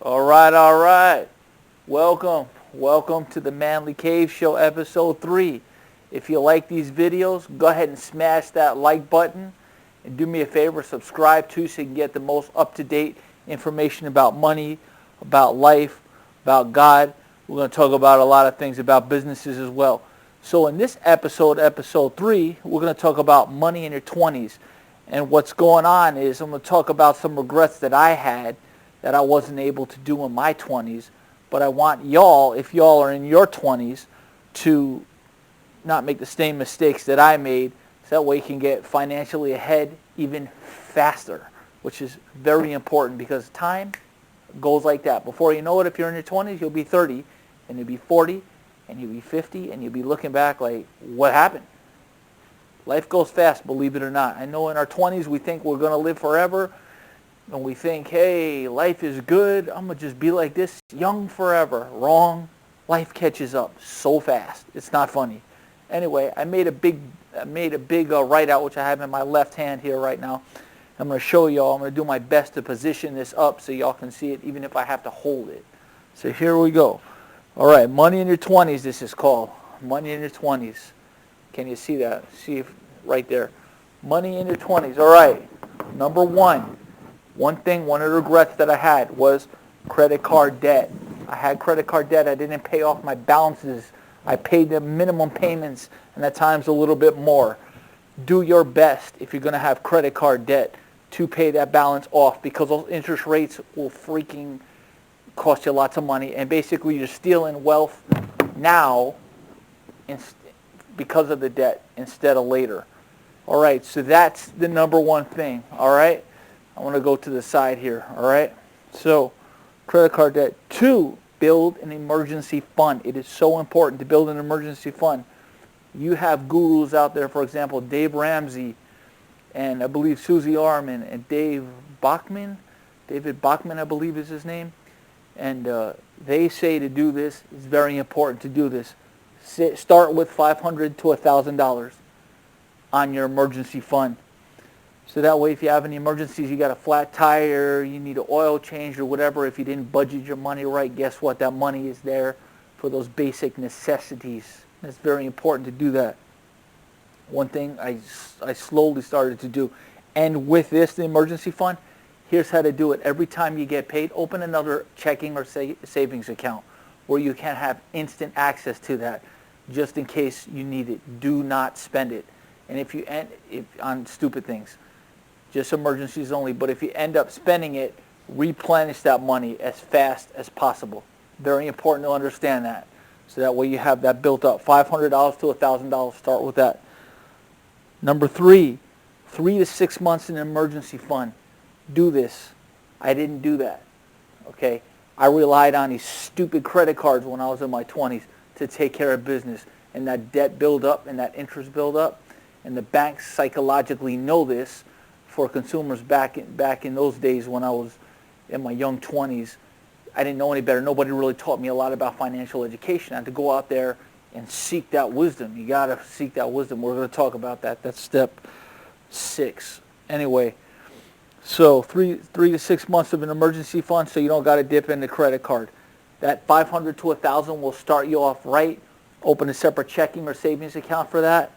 All right, all right. Welcome to the Manly Cave Show, episode 3. If you like these videos, go ahead and smash that like button. And do me a favor, subscribe too so you can get the most up-to-date information about money, about life, about God. We're going to talk about a lot of things about businesses as well. So in this episode, episode 3, we're going to talk about money in your 20s. And what's going on is I'm going to talk about some regrets that I had that I wasn't able to do in my 20s. But I want y'all, if y'all are in your 20s, to not make the same mistakes that I made, so that way you can get financially ahead even faster, which is very important because time goes like that. Before you know it, if you're in your 20s, you'll be 30, and you'll be 40, and you'll be 50, and you'll be looking back like, what happened? Life goes fast, believe it or not. I know in our 20s we think we're going to live forever, and we think, hey, life is good. I'm going to just be like this, young forever. Wrong. Life catches up so fast. It's not funny. Anyway, I made a big write-out, which I have in my left hand here right now. I'm going to show y'all. I'm going to do my best to position this up so y'all can see it, even if I have to hold it. So here we go. All right, money in your 20s, this is called. Money in your 20s. Can you see that? See if right there. Money in your 20s. All right. Number one. One of the regrets that I had was credit card debt. I had credit card debt. I didn't pay off my balances. I paid the minimum payments and at times a little bit more. Do your best if you're going to have credit card debt to pay that balance off because those interest rates will freaking cost you lots of money. And basically you're stealing wealth now because of the debt instead of later. All right, so that's the number one thing, all right? I want to go to the side here, all right? So, credit card debt. 2, build an emergency fund. It is so important to build an emergency fund. You have gurus out there, for example, Dave Ramsey, and I believe Susie Orman, and David Bachman, I believe is his name. And they say to do this. It's very important to do this. Start with $500 to $1,000 on your emergency fund. So that way if you have any emergencies, you got a flat tire, you need an oil change or whatever, if you didn't budget your money right, guess what? That money is there for those basic necessities. It's very important to do that. One thing I slowly started to do. And with this, the emergency fund, here's how to do it. Every time you get paid, open another checking or savings account where you can have instant access to that just in case you need it. Do not spend it. And if on stupid things. Just emergencies only. But if you end up spending it, replenish that money as fast as possible. Very important to understand that. So that way you have that built up. $500 to $1,000. Start with that. Number 3, 3 to 6 months in an emergency fund. Do this. I didn't do that. Okay? I relied on these stupid credit cards when I was in my 20s to take care of business. And that debt build up and that interest build up. And the banks psychologically know this. For consumers back in those days when I was in my young 20s, I didn't know any better. Nobody really taught me a lot about financial education. I had to go out there and seek that wisdom. You got to seek that wisdom. We're going to talk about that. That's step 6. Anyway, so 3 to 6 months of an emergency fund so you don't got to dip in the credit card. That $500 to $1,000 will start you off right. Open a separate checking or savings account for that.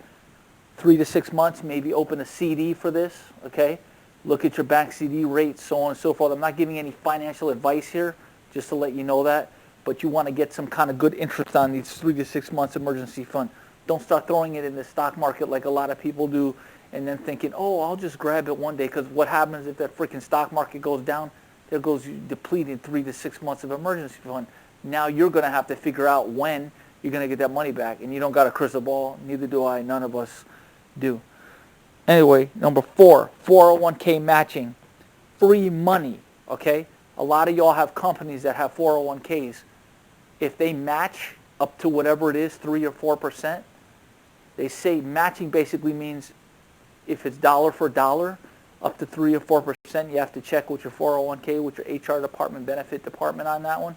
3 to 6 months, maybe open a CD for this, okay? Look at your bank CD rates, so on and so forth. I'm not giving any financial advice here, just to let you know that, but you want to get some kind of good interest on these 3 to 6 months emergency fund. Don't start throwing it in the stock market like a lot of people do and then thinking, oh, I'll just grab it one day, because what happens if that freaking stock market goes down? There goes you depleted 3 to 6 months of emergency fund. Now you're going to have to figure out when you're going to get that money back, and you don't got a crystal ball, neither do I, none of us do. Anyway, number 4, 401k matching. Free money, okay? A lot of y'all have companies that have 401ks. If they match up to whatever it is, 3 or 4%, they say matching basically means if it's dollar for dollar, up to 3 or 4%, you have to check with your 401k, with your HR department, benefit department on that one.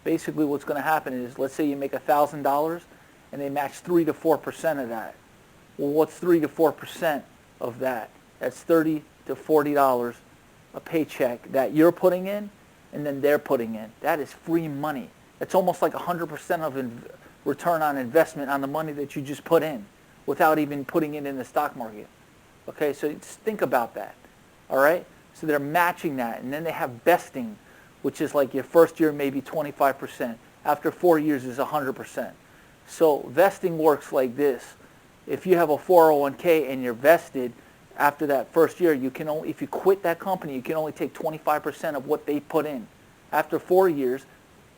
Basically what's going to happen is, let's say you make $1,000 and they match 3 to 4% of that. Well, what's 3 to 4% of that? That's $30 to $40 a paycheck that you're putting in and then they're putting in. That is free money. It's almost like 100% of return on investment on the money that you just put in without even putting it in the stock market. Okay, so just think about that. All right? So they're matching that, and then they have vesting, which is like your first year maybe 25%. After 4 years is 100%. So vesting works like this. If you have a 401k and you're vested, after that first year, you can only, if you quit that company, you can only take 25% of what they put in. After 4 years,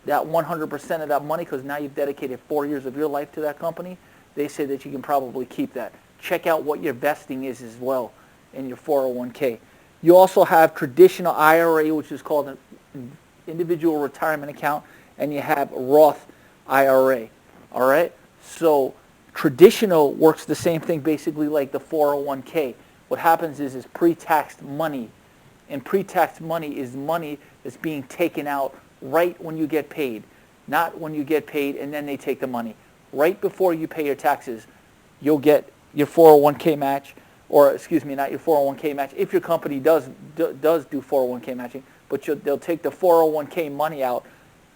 that 100% of that money, because now you've dedicated 4 years of your life to that company, they say that you can probably keep that. Check out what your vesting is as well in your 401k. You also have traditional IRA, which is called an individual retirement account, and you have Roth IRA. All right? So traditional works the same thing basically like the 401k. What happens is pre-taxed money. And pre-taxed money is money that's being taken out right when you get paid. Not when you get paid and then they take the money. Right before you pay your taxes, you'll get your 401k match, or excuse me, not your 401k match, if your company does do 401k matching, but they'll take the 401k money out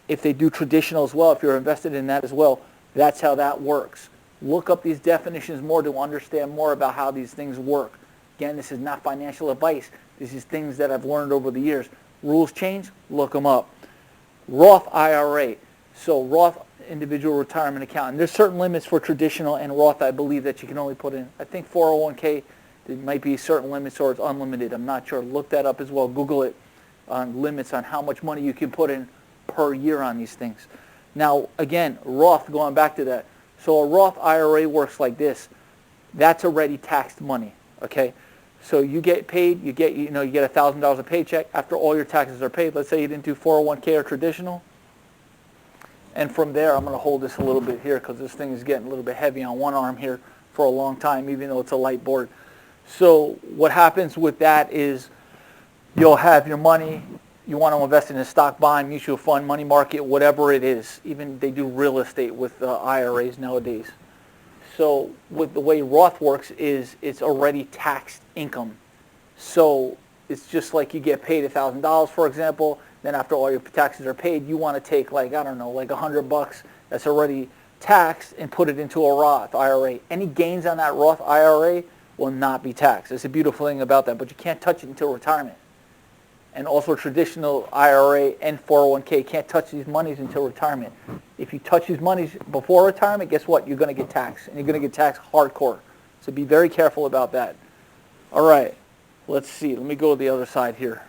if they do traditional as well, if you're invested in that as well. That's how that works. Look up these definitions more to understand more about how these things work. Again, this is not financial advice. This is things that I've learned over the years. Rules change, look them up. Roth IRA. So Roth individual retirement account. And there's certain limits for traditional and Roth, I believe, that you can only put in. I think 401k, there might be certain limits or it's unlimited. I'm not sure. Look that up as well. Google it on limits on how much money you can put in per year on these things. Now, again, Roth, going back to that. So a Roth IRA works like this. That's already taxed money, okay? So you get paid, you get $1,000 a paycheck after all your taxes are paid. Let's say you didn't do 401k or traditional. And from there, I'm going to hold this a little bit here because this thing is getting a little bit heavy on one arm here for a long time, even though it's a light board. So what happens with that is you'll have your money. You want to invest in a stock, bond, mutual fund, money market, whatever it is. Even they do real estate with IRAs nowadays. So with the way Roth works is it's already taxed income. So it's just like you get paid $1,000, for example. Then after all your taxes are paid, you want to take like $100 that's already taxed and put it into a Roth IRA. Any gains on that Roth IRA will not be taxed. It's a beautiful thing about that, but you can't touch it until retirement. And also traditional IRA and 401k can't touch these monies until retirement. If you touch these monies before retirement, guess what? You're going to get taxed, and you're going to get taxed hardcore. So be very careful about that. All right, let's see. Let me go to the other side here.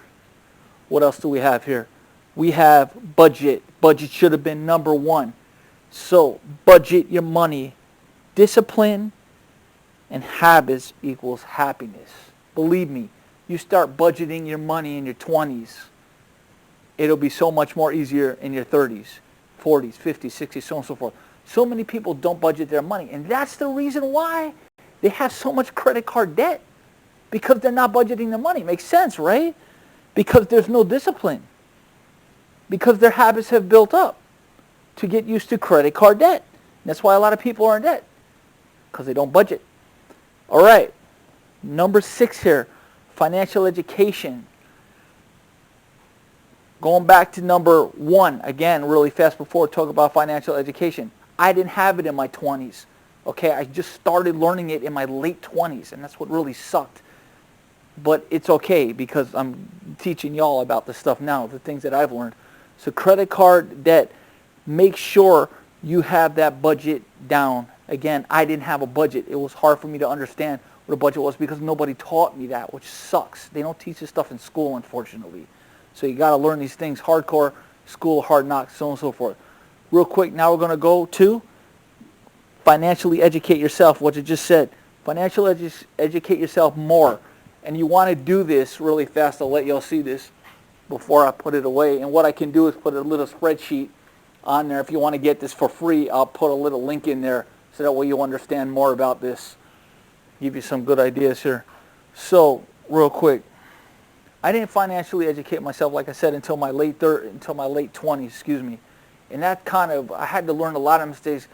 What else do we have here? We have budget. Budget should have been number one. So budget your money. Discipline and habits equals happiness. Believe me. You start budgeting your money in your 20s, it'll be so much more easier in your 30s, 40s, 50s, 60s, so on and so forth. So many people don't budget their money, and that's the reason why they have so much credit card debt, because they're not budgeting their money. Makes sense, right? Because there's no discipline, because their habits have built up to get used to credit card debt. And that's why a lot of people are in debt, because they don't budget. All right, number 6 here. Financial education. Going back to number 1, again, really fast before we talk about financial education. I didn't have it in my 20s. Okay, I just started learning it in my late 20s, and that's what really sucked. But it's okay because I'm teaching y'all about this stuff now, the things that I've learned. So credit card debt, make sure you have that budget down. Again, I didn't have a budget. It was hard for me to understand what a budget was because nobody taught me that, which sucks. They don't teach this stuff in school, unfortunately. So you got to learn these things hardcore, school, hard knocks, so on and so forth. Real quick, now we're going to go to financially educate yourself, what you just said. Financially educate yourself more. And you want to do this really fast. I'll let y'all see this before I put it away. And what I can do is put a little spreadsheet on there. If you want to get this for free, I'll put a little link in there so that way you'll understand more about this. Give you some good ideas here. So, real quick, I didn't financially educate myself, like I said, until my late 20s, excuse me. And that I had to learn a lot of mistakes,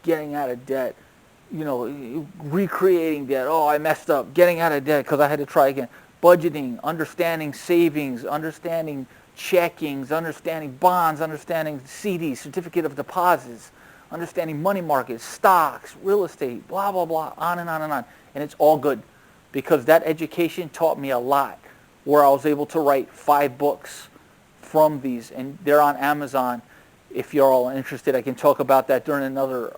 getting out of debt, recreating debt. Oh, I messed up, getting out of debt because I had to try again. budgeting, understanding savings, understanding checkings, understanding bonds, understanding CDs, certificate of deposits, understanding money markets, stocks, real estate, blah, blah, blah, on and on and on. And it's all good because that education taught me a lot, where I was able to write 5 books from these, and they're on Amazon. If you're all interested, I can talk about that during another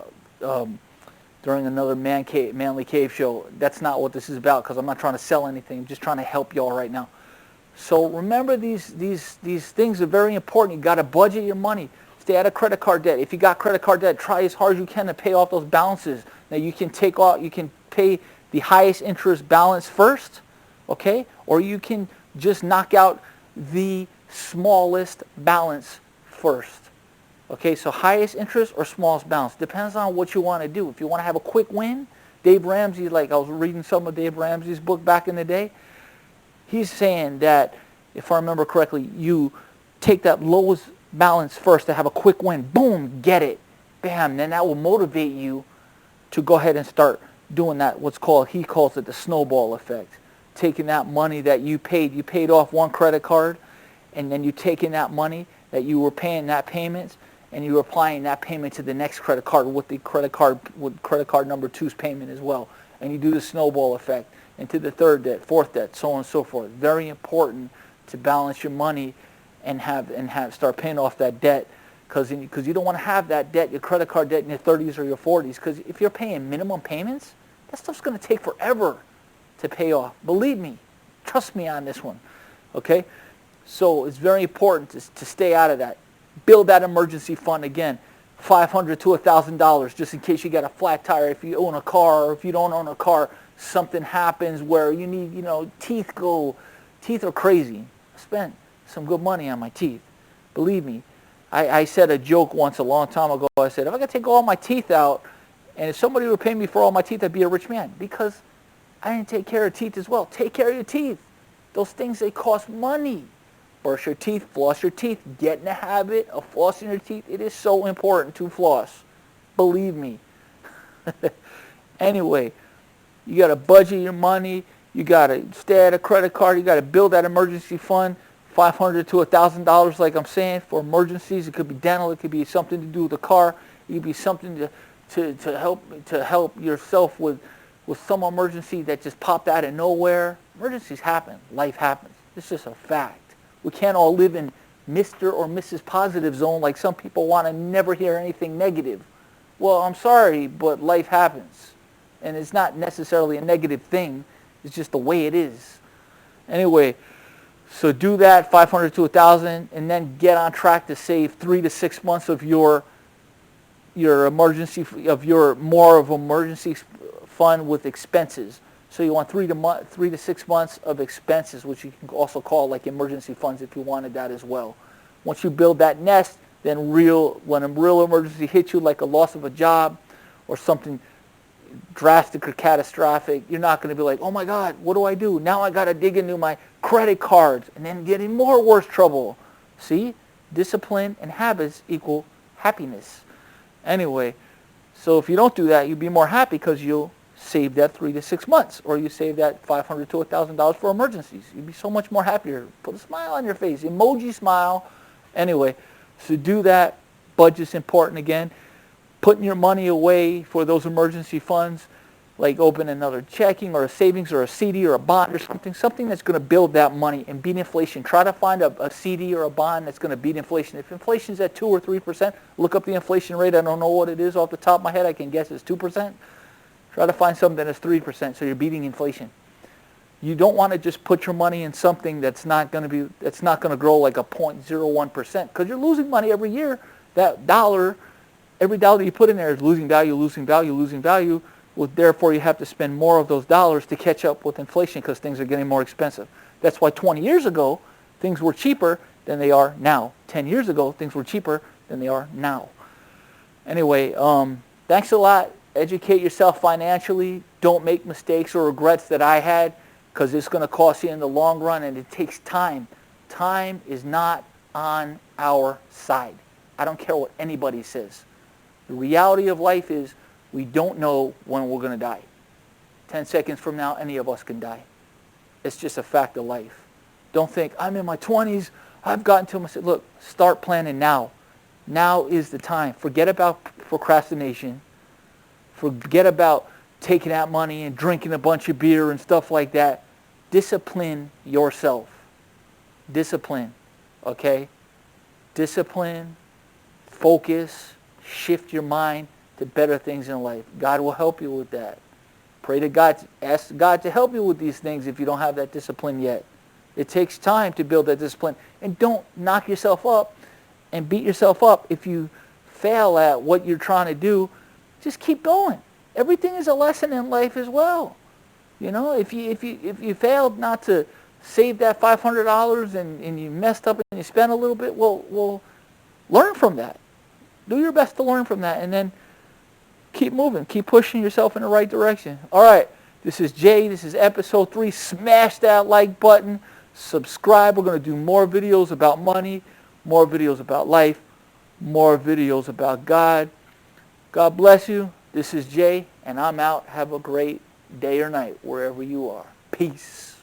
Manly Cave show. That's not what this is about, because I'm not trying to sell anything. I'm just trying to help y'all right now. So remember, these things are very important. You got to budget your money. Stay out of credit card debt. If you got credit card debt, try as hard as you can to pay off those balances. Now you can pay the highest interest balance first, okay? Or you can just knock out the smallest balance first. Okay, so highest interest or smallest balance. Depends on what you want to do. If you want to have a quick win, Dave Ramsey, like I was reading some of Dave Ramsey's book back in the day, he's saying that, if I remember correctly, you take that lowest balance first to have a quick win. Boom, get it. Bam, then that will motivate you to go ahead and start doing that, he calls it the snowball effect. Taking that money that you paid off one credit card, and then you taking that money that you were paying that payments, and you're applying that payment to the next credit card with credit card number 2's payment as well. And you do the snowball effect into the third debt, fourth debt, so on and so forth. Very important to balance your money and start paying off that debt, because you don't want to have that debt, your credit card debt, in your 30s or your 40s. Because if you're paying minimum payments, that stuff's going to take forever to pay off. Believe me, trust me on this one. Okay, so it's very important to stay out of that. Build that emergency fund again, $500 to $1,000, just in case you got a flat tire. If you own a car, or if you don't own a car, something happens where you need, teeth are crazy. I spent some good money on my teeth. Believe me, I said a joke once a long time ago. I said, if I could take all my teeth out, and if somebody would pay me for all my teeth, I'd be a rich man, because I didn't take care of teeth as well. Take care of your teeth. Those things, they cost money. Brush your teeth, floss your teeth, get in the habit of flossing your teeth. It is so important to floss. Believe me. Anyway, you got to budget your money. You got to stay at a credit card. You got to build that emergency fund, $500 to $1,000, like I'm saying, for emergencies. It could be dental. It could be something to do with the car. It could be something to help yourself with some emergency that just popped out of nowhere. Emergencies happen. Life happens. It's just a fact. We can't all live in Mr. or Mrs. Positive zone like some people want to never hear anything negative. Well, I'm sorry, but life happens. And it's not necessarily a negative thing. It's just the way it is. Anyway, so do that, $500 to $1,000, and then get on track to save 3 to 6 months of your emergency fund with expenses. So you want 3 to 6 months of expenses, which you can also call like emergency funds if you wanted that as well. Once you build that nest, then when a real emergency hits you, like a loss of a job or something drastic or catastrophic, you're not going to be like, oh my God, what do I do? Now I got to dig into my credit cards and then get in more worse trouble. See? Discipline and habits equal happiness. Anyway, so if you don't do that, you'll be more happy because you'll save that 3 to 6 months, or you save that $500 to $1,000 for emergencies. You'd be so much more happier. Put a smile on your face, emoji smile. Anyway, so do that. Budget's important again. Putting your money away for those emergency funds, like open another checking or a savings or a CD or a bond or something that's going to build that money and beat inflation. Try to find a CD or a bond that's going to beat inflation. If inflation's at 2 or 3%, look up the inflation rate. I don't know what it is off the top of my head. I can guess it's 2%. Try to find something that's 3%, so you're beating inflation. You don't want to just put your money in something that's not going to grow like a 0.01%, because you're losing money every year. That dollar, every dollar you put in there is losing value, losing value, losing value. Well, therefore, you have to spend more of those dollars to catch up with inflation because things are getting more expensive. That's why 20 years ago, things were cheaper than they are now. 10 years ago, things were cheaper than they are now. Anyway, thanks a lot. Educate yourself financially. Don't make mistakes or regrets that I had, because it's going to cost you in the long run, and it takes time. Time is not on our side. I don't care what anybody says. The reality of life is we don't know when we're going to die. 10 seconds from now, any of us can die. It's just a fact of life. Don't think, I'm in my 20s, I've gotten to myself. Look, start planning now. Now is the time. Forget about procrastination. Forget about taking out money and drinking a bunch of beer and stuff like that. Discipline yourself. Discipline, okay? Discipline, focus, shift your mind to better things in life. God will help you with that. Pray to God. Ask God to help you with these things if you don't have that discipline yet. It takes time to build that discipline. And don't knock yourself up and beat yourself up if you fail at what you're trying to do. Just keep going. Everything is a lesson in life as well. You know, if you failed not to save that $500 and you messed up and you spent a little bit, well, learn from that. Do your best to learn from that, and then keep moving. Keep pushing yourself in the right direction. All right, this is Jay. This is episode 3. Smash that like button. Subscribe. We're going to do more videos about money, more videos about life, more videos about God. God bless you. This is Jay, and I'm out. Have a great day or night wherever you are. Peace.